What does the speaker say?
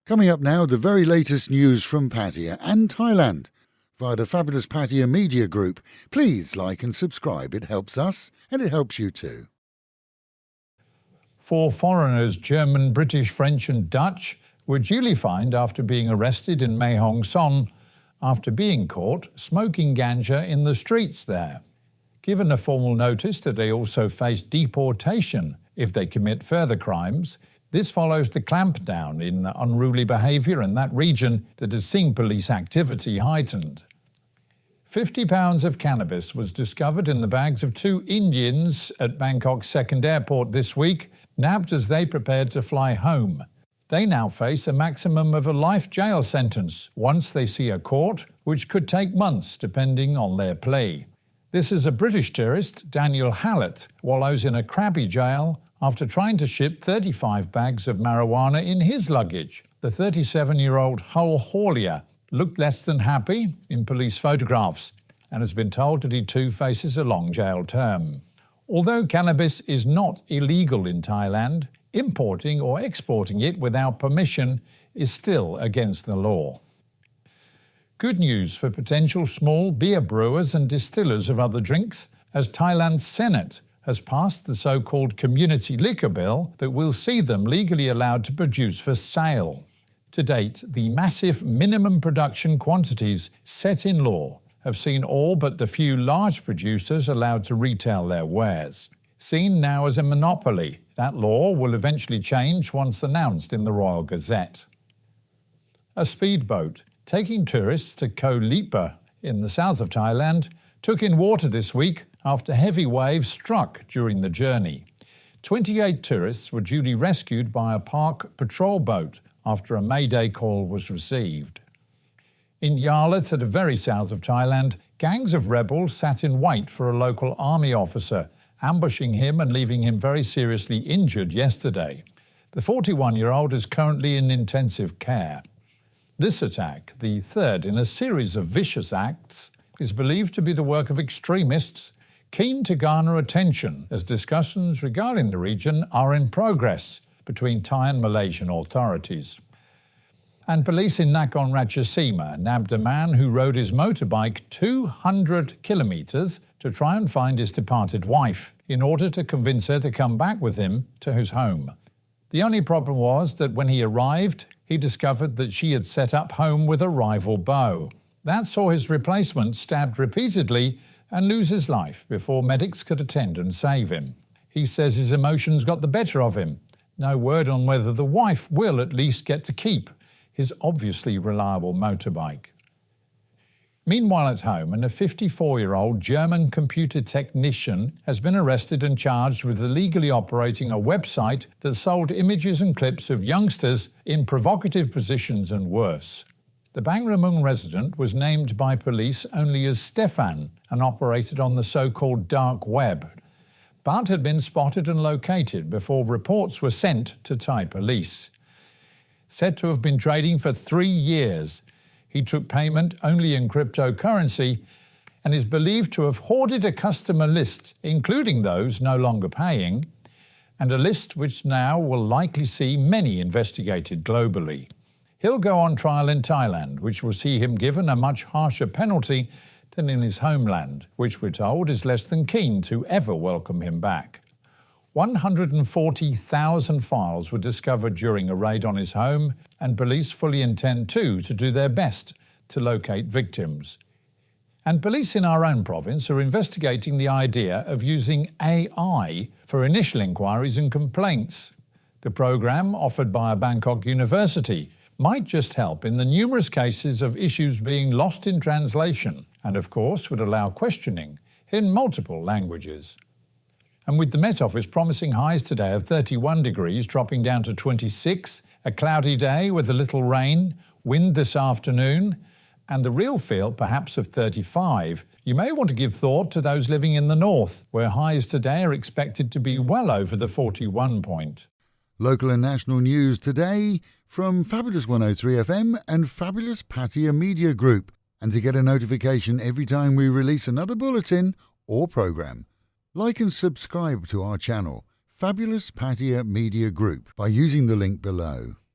Coming up now, the very latest news from Pattaya and Thailand via the fabulous Pattaya Media Group. Please like and subscribe. It helps us and it helps you too. 4 foreigners, German, British, French and Dutch, were duly fined after being arrested in Mae Hong Son after being caught smoking ganja in the streets there. Given a formal notice that they also face deportation if they commit further crimes, this follows the clampdown in unruly behaviour in that region that has seen police activity heightened. 50 pounds of cannabis was discovered in the bags of 2 Indians at Bangkok's second airport this week, nabbed as they prepared to fly home. They now face a maximum of a life jail sentence once they see a court, which could take months depending on their plea. This is a British tourist, Daniel Hallett, wallows in a crabby jail after trying to ship 35 bags of marijuana in his luggage. The 37-year-old Hull haulier looked less than happy in police photographs and has been told that he too faces a long jail term. Although cannabis is not illegal in Thailand, importing or exporting it without permission is still against the law. Good news for potential small beer brewers and distillers of other drinks, as Thailand's Senate has passed the so-called Community Liquor Bill that will see them legally allowed to produce for sale. To date, the massive minimum production quantities set in law have seen all but the few large producers allowed to retail their wares. Seen now as a monopoly, that law will eventually change once announced in the Royal Gazette. A speedboat taking tourists to Koh Lipa in the south of Thailand took in water this week after heavy waves struck during the journey. 28 tourists were duly rescued by a park patrol boat after a mayday call was received. In Yala, to the very south of Thailand, gangs of rebels sat in wait for a local army officer, ambushing him and leaving him very seriously injured yesterday. The 41-year-old is currently in intensive care. This attack, the third in a series of vicious acts, is believed to be the work of extremists keen to garner attention as discussions regarding the region are in progress between Thai and Malaysian authorities. And police in Nakhon Ratchasima nabbed a man who rode his motorbike 200 kilometres to try and find his departed wife in order to convince her to come back with him to his home. The only problem was that when he arrived, he discovered that she had set up home with a rival beau. That saw his replacement stabbed repeatedly and lose his life before medics could attend and save him. He says his emotions got the better of him. No word on whether the wife will at least get to keep his obviously reliable motorbike. Meanwhile at home, a 54-year-old German computer technician has been arrested and charged with illegally operating a website that sold images and clips of youngsters in provocative positions and worse. The Bangramung resident was named by police only as Stefan and operated on the so-called dark web, but had been spotted and located before reports were sent to Thai police. Said to have been trading for 3 years, he took payment only in cryptocurrency and is believed to have hoarded a customer list, including those no longer paying, and a list which now will likely see many investigated globally. He'll go on trial in Thailand, which will see him given a much harsher penalty than in his homeland, which we're told is less than keen to ever welcome him back. 140,000 files were discovered during a raid on his home, and police fully intend to do their best to locate victims. And police in our own province are investigating the idea of using AI for initial inquiries and complaints. The program, offered by a Bangkok university, might just help in the numerous cases of issues being lost in translation, and of course would allow questioning in multiple languages. And with the Met Office promising highs today of 31 degrees dropping down to 26, a cloudy day with a little rain, wind this afternoon, and the real feel perhaps of 35, you may want to give thought to those living in the north, where highs today are expected to be well over the 41 point. Local and national news today from Fabulous 103 FM and Fabulous Pattaya Media Group. And to get a notification every time we release another bulletin or programme, like and subscribe to our channel, Fabulous Pattaya Media Group, by using the link below.